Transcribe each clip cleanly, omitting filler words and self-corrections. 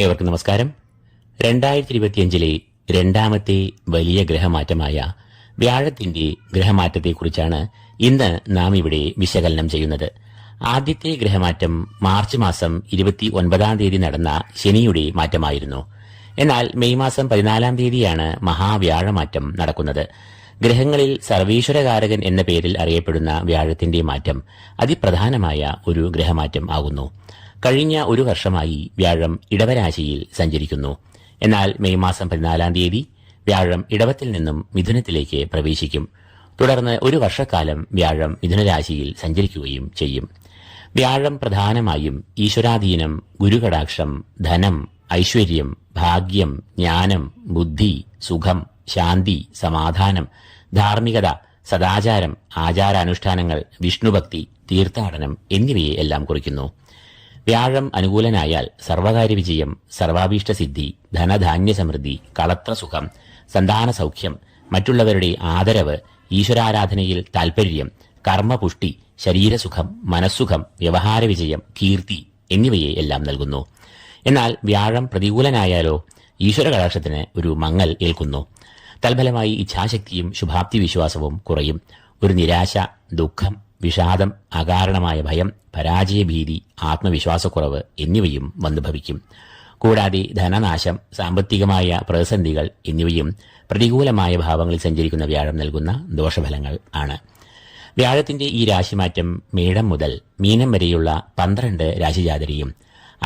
ഏവർക്കും നമസ്കാരം. 2025 രണ്ടാമത്തെ വലിയ ഗ്രഹമാറ്റമായ വ്യാഴത്തിന്റെ ഗ്രഹമാറ്റത്തെക്കുറിച്ചാണ് ഇന്ന് നാം ഇവിടെ വിശകലനം ചെയ്യുന്നത്. ആദ്യത്തെ ഗ്രഹമാറ്റം മാർച്ച് മാസം 29 നടന്ന ശനിയുടെ മാറ്റമായിരുന്നു. എന്നാൽ മെയ് മാസം 14 മഹാവ്യാഴമാറ്റം നടക്കുന്നത്. ഗ്രഹങ്ങളിൽ സർവീശ്വരകാരകൻ എന്ന പേരിൽ അറിയപ്പെടുന്ന വ്യാഴത്തിന്റെ മാറ്റം അതിപ്രധാനമായ ഒരു ഗ്രഹമാറ്റം ആകുന്നു. കഴിഞ്ഞ ഒരു വർഷമായി വ്യാഴം ഇടവരാശിയിൽ സഞ്ചരിക്കുന്നു. എന്നാൽ മെയ് മാസം 14 വ്യാഴം ഇടവത്തിൽ നിന്നും മിഥുനത്തിലേക്ക് പ്രവേശിക്കും. തുടർന്ന് ഒരു വർഷക്കാലം വ്യാഴം മിഥുനരാശിയിൽ സഞ്ചരിക്കുകയും ചെയ്യും. വ്യാഴം പ്രധാനമായും ഈശ്വരാധീനം, ഗുരുകടാക്ഷം, ധനം, ഐശ്വര്യം, ഭാഗ്യം, ജ്ഞാനം, ബുദ്ധി, സുഖം, ശാന്തി, സമാധാനം, ധാർമ്മികത, സദാചാരം, ആചാരാനുഷ്ഠാനങ്ങൾ, വിഷ്ണുഭക്തി, തീർത്ഥാടനം എന്നിവയെ എല്ലാം കുറിക്കുന്നു. വ്യാഴം അനുകൂലനായാൽ സർവകാര്യ വിജയം, സർവാഭീഷ്ടസിദ്ധി, ധനധാന്യ സമൃദ്ധി, കളത്രസുഖം, സന്താന സൗഖ്യം, മറ്റുള്ളവരുടെ ആദരവ്, ഈശ്വരാരാധനയിൽ താൽപര്യം, കർമ്മപുഷ്ടി, ശരീരസുഖം, മനസ്സുഖം, വ്യവഹാര വിജയം, കീർത്തി എന്നിവയെ എല്ലാം നൽകുന്നു. എന്നാൽ വ്യാഴം പ്രതികൂലനായാലോ ഈശ്വര കടാക്ഷത്തിന് ഒരു മങ്ങൽ ഏൽക്കുന്നു. തൽഫലമായി ഇച്ഛാശക്തിയും ശുഭാപ്തി വിശ്വാസവും കുറയും. ഒരു നിരാശ, ദുഃഖം, വിഷാദം, അകാരണമായ ഭയം, പരാജയഭീതി, ആത്മവിശ്വാസക്കുറവ് എന്നിവയും വന്നു ഭവിക്കും. കൂടാതെ ധനനാശം, സാമ്പത്തികമായ പ്രതിസന്ധികൾ എന്നിവയും പ്രതികൂലമായ ഭാവങ്ങളിൽ സഞ്ചരിക്കുന്ന വ്യാഴം നൽകുന്ന ദോഷഫലങ്ങൾ ആണ്. വ്യാഴത്തിന്റെ ഈ രാശിമാറ്റം മേടം മുതൽ മീനം വരെയുള്ള 12 രാശിജാതരെയും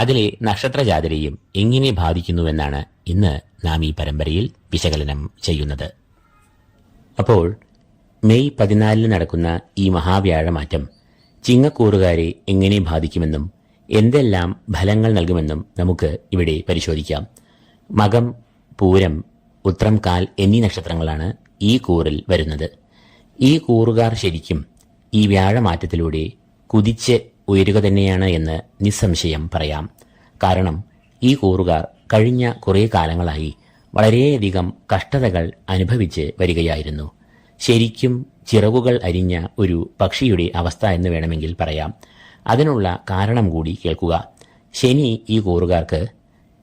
അതിലെ നക്ഷത്രജാതരെയും എങ്ങനെ ബാധിക്കുന്നുവെന്നാണ് ഇന്ന് നാം ഈ പരമ്പരയിൽ വിശകലനം ചെയ്യുന്നത്. അപ്പോൾ മെയ് 14 നടക്കുന്ന ഈ മഹാവ്യാഴമാറ്റം ചിങ്ങക്കൂറുകാരെ എങ്ങനെ ബാധിക്കുമെന്നും എന്തെല്ലാം ഫലങ്ങൾ നൽകുമെന്നും നമുക്ക് ഇവിടെ പരിശോധിക്കാം. മകം, പൂരം, ഉത്രം, കാൽ എന്നീ നക്ഷത്രങ്ങളാണ് ഈ കൂറിൽ വരുന്നത്. ഈ കൂറുകാർ ശരിക്കും ഈ വ്യാഴമാറ്റത്തിലൂടെ കുതിച്ച് ഉയരുക തന്നെയാണ് എന്ന് നിസ്സംശയം പറയാം. കാരണം ഈ കൂറുകാർ കഴിഞ്ഞ കുറേ കാലങ്ങളായി വളരെയധികം കഷ്ടതകൾ അനുഭവിച്ച് വരികയായിരുന്നു. ശരിക്കും ചിറകുകൾ അരിഞ്ഞ ഒരു പക്ഷിയുടെ അവസ്ഥ എന്ന് വേണമെങ്കിൽ പറയാം. അതിനുള്ള കാരണം കൂടി കേൾക്കുക. ശനി ഈ കൂറുകാർക്ക്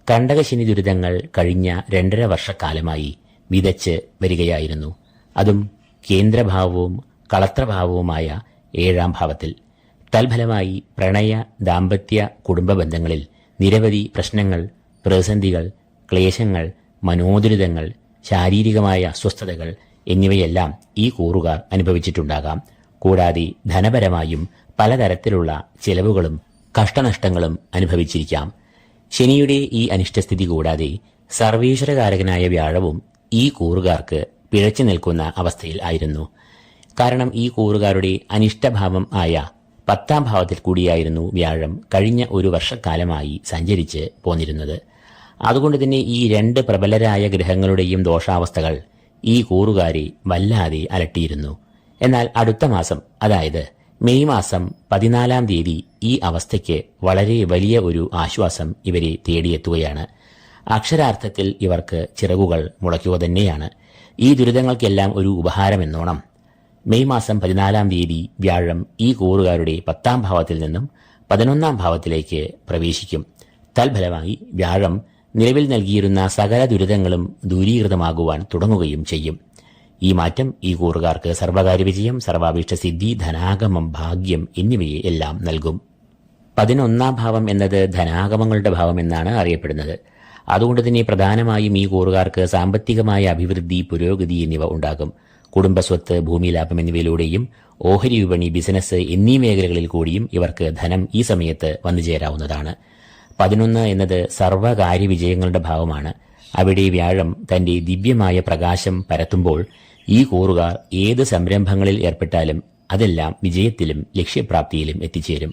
കണ്ടകശനി ദുരിതങ്ങൾ കഴിഞ്ഞ 2.5 വർഷക്കാലമായി വിതച്ച് വരികയായിരുന്നു. അതും കേന്ദ്രഭാവവും കളത്രഭാവവുമായ 7ാം ഭാവത്തിൽ. തൽഫലമായി പ്രണയ, ദാമ്പത്യ, കുടുംബ ബന്ധങ്ങളിൽ നിരവധി പ്രശ്നങ്ങൾ, പ്രതിസന്ധികൾ, ക്ലേശങ്ങൾ, മനോദുരിതങ്ങൾ, ശാരീരികമായ അസ്വസ്ഥതകൾ എന്നിവയെല്ലാം ഈ കൂറുകാർ അനുഭവിച്ചിട്ടുണ്ടാകാം. കൂടാതെ ധനപരമായും പലതരത്തിലുള്ള ചെലവുകളും കഷ്ടനഷ്ടങ്ങളും അനുഭവിച്ചിരിക്കാം. ശനിയുടെ ഈ അനിഷ്ടസ്ഥിതി കൂടാതെ സർവീശ്വരകാരകനായ വ്യാഴവും ഈ കൂറുകാർക്ക് പിഴച്ചു നിൽക്കുന്ന അവസ്ഥയിൽ ആയിരുന്നു. കാരണം ഈ കൂറുകാരുടെ അനിഷ്ടഭാവം ആയ 10ാം ഭാവത്തിൽ കൂടിയായിരുന്നു വ്യാഴം കഴിഞ്ഞ ഒരു വർഷക്കാലമായി സഞ്ചരിച്ച് പോന്നിരുന്നത്. അതുകൊണ്ട് തന്നെ ഈ 2 പ്രബലരായ ഗ്രഹങ്ങളുടെയും ദോഷാവസ്ഥകൾ ഈ കൂറുകാരെ വല്ലാതെ അലട്ടിയിരുന്നു. എന്നാൽ അടുത്ത മാസം, അതായത് മെയ് മാസം 14 ഈ അവസ്ഥയ്ക്ക് വളരെ വലിയ ഒരു ആശ്വാസം ഇവരെ തേടിയെത്തുകയാണ്. അക്ഷരാർത്ഥത്തിൽ ഇവർക്ക് ചിറകുകൾ മുളയ്ക്കുക തന്നെയാണ്. ഈ ദുരിതങ്ങൾക്കെല്ലാം ഒരു ഉപഹാരമെന്നോണം മെയ് മാസം 14 വ്യാഴം ഈ കൂറുകാരുടെ 10ാം ഭാവത്തിൽ നിന്നും 11ാം ഭാവത്തിലേക്ക് പ്രവേശിക്കും. തൽഫലമായി വ്യാഴം നിലവിൽ നൽകിയിരുന്ന സകല ദുരിതങ്ങളും ദൂരീകൃതമാകുവാൻ തുടങ്ങുകയും ചെയ്യും. ഈ മാറ്റം ഈ കൂറുകാർക്ക് സർവകാര്യ വിജയം, സർവാഭീഷ്ടസിദ്ധി, ധനാഗമം, ഭാഗ്യം എന്നിവയെ എല്ലാം നൽകും. 11ാം ഭാവം എന്നത് ധനാഗമങ്ങളുടെ ഭാവം എന്നാണ് അറിയപ്പെടുന്നത്. അതുകൊണ്ട് തന്നെ പ്രധാനമായും ഈ കൂറുകാർക്ക് സാമ്പത്തികമായ അഭിവൃദ്ധി, പുരോഗതി എന്നിവ ഉണ്ടാകും. കുടുംബസ്വത്ത്, ഭൂമി ലാഭം എന്നിവയിലൂടെയും ഓഹരി വിപണി, ബിസിനസ് എന്നീ മേഖലകളിൽ കൂടിയും ഇവർക്ക് ധനം ഈ സമയത്ത് വന്നു ചേരാവുന്നതാണ്. 11 എന്നത് സർവകാര്യ വിജയങ്ങളുടെ ഭാവമാണ്. അവിടെ വ്യാഴം തന്റെ ദിവ്യമായ പ്രകാശം പരത്തുമ്പോൾ ഈ കൂറുകാർ ഏത് സംരംഭങ്ങളിൽ ഏർപ്പെട്ടാലും അതെല്ലാം വിജയത്തിലും ലക്ഷ്യപ്രാപ്തിയിലും എത്തിച്ചേരും.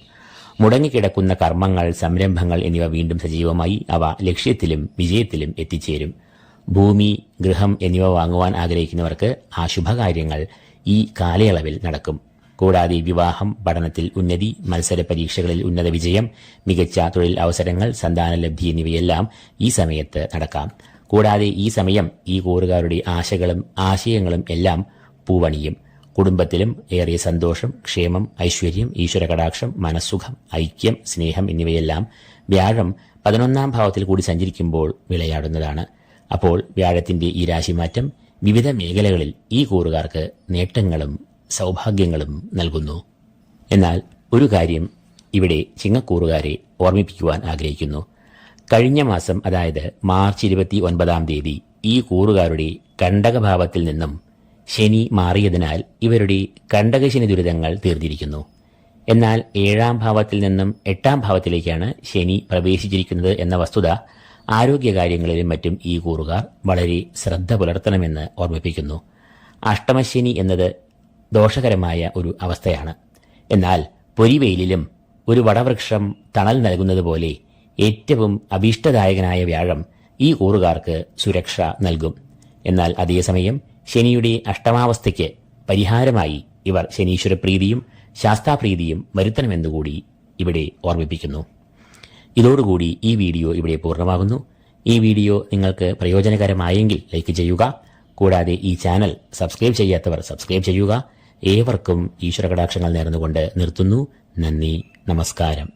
മുടങ്ങിക്കിടക്കുന്ന കർമ്മങ്ങൾ, സംരംഭങ്ങൾ എന്നിവ വീണ്ടും സജീവമായി അവ ലക്ഷ്യത്തിലും വിജയത്തിലും എത്തിച്ചേരും. ഭൂമി, ഗൃഹം എന്നിവ വാങ്ങുവാൻ ആഗ്രഹിക്കുന്നവർക്ക് ആ ശുഭകാര്യങ്ങൾ ഈ കാലയളവിൽ നടക്കും. കൂടാതെ വിവാഹം, പഠനത്തിൽ ഉന്നതി, മത്സര പരീക്ഷകളിൽ ഉന്നത വിജയം, മികച്ച തൊഴിൽ അവസരങ്ങൾ, സന്താനലബ്ധി എന്നിവയെല്ലാം ഈ സമയത്ത് നടക്കാം. കൂടാതെ ഈ സമയം ഈ കൂറുകാരുടെ ആശകളും ആശയങ്ങളും എല്ലാം പൂവണിയും. കുടുംബത്തിലും ഏറിയ സന്തോഷം, ക്ഷേമം, ഐശ്വര്യം, ഈശ്വര കടാക്ഷം, മനസ്സുഖം, ഐക്യം, സ്നേഹം എന്നിവയെല്ലാം വ്യാഴം 11ാം ഭാവത്തിൽ കൂടി സഞ്ചരിക്കുമ്പോൾ വിളയാടുന്നതാണ്. അപ്പോൾ വ്യാഴത്തിന്റെ ഈ രാശിമാറ്റം വിവിധ മേഖലകളിൽ ഈ കൂറുകാർക്ക് നേട്ടങ്ങളും സൗഭാഗ്യങ്ങളും നൽകുന്നു. എന്നാൽ ഒരു കാര്യം ഇവിടെ ചിങ്ങക്കൂറുകാരെ ഓർമ്മിപ്പിക്കുവാൻ ആഗ്രഹിക്കുന്നു. കഴിഞ്ഞ മാസം, അതായത് മാർച്ച് 29-ാം തീയതി ഈ കൂറുകാരുടെ കണ്ടകഭാവത്തിൽ നിന്നും ശനി മാറിയതിനാൽ ഇവരുടെ കണ്ടകശനി ദുരിതങ്ങൾ തീർന്നിരിക്കുന്നു. എന്നാൽ 7ാം ഭാവത്തിൽ നിന്നും 8ാം ഭാവത്തിലേക്കാണ് ശനി പ്രവേശിച്ചിരിക്കുന്നത് എന്ന വസ്തുത ആരോഗ്യകാര്യങ്ങളിലും മറ്റും ഈ കൂറുകാർ വളരെ ശ്രദ്ധ പുലർത്തണമെന്ന് ഓർമ്മിപ്പിക്കുന്നു. അഷ്ടമശനി എന്നത് ദോഷകരമായ ഒരു അവസ്ഥയാണ്. എന്നാൽ പൊരിവെയിലിലും ഒരു വടവൃക്ഷം തണൽ നൽകുന്നത് പോലെ ഏറ്റവും അഭീഷ്ടദായകനായ വ്യാഴം ഈ കൂറുകാർക്ക് സുരക്ഷ നൽകും. എന്നാൽ അതേസമയം ശനിയുടെ അഷ്ടമാവസ്ഥയ്ക്ക് പരിഹാരമായി ഇവർ ശനീശ്വരപ്രീതിയും ശാസ്താപ്രീതിയും വരുത്തണമെന്നുകൂടി ഇവിടെ ഓർമ്മിപ്പിക്കുന്നു. ഇതോടുകൂടി ഈ വീഡിയോ ഇവിടെ പൂർണ്ണമാകുന്നു. ഈ വീഡിയോ നിങ്ങൾക്ക് പ്രയോജനകരമായെങ്കിൽ ലൈക്ക് ചെയ്യുക. കൂടാതെ ഈ ചാനൽ സബ്സ്ക്രൈബ് ചെയ്യാത്തവർ സബ്സ്ക്രൈബ് ചെയ്യുക. ഏവർക്കും ഈശ്വരകടാക്ഷങ്ങൾ നേർന്നുകൊണ്ട് നിർത്തുന്നു. നന്ദി, നമസ്കാരം.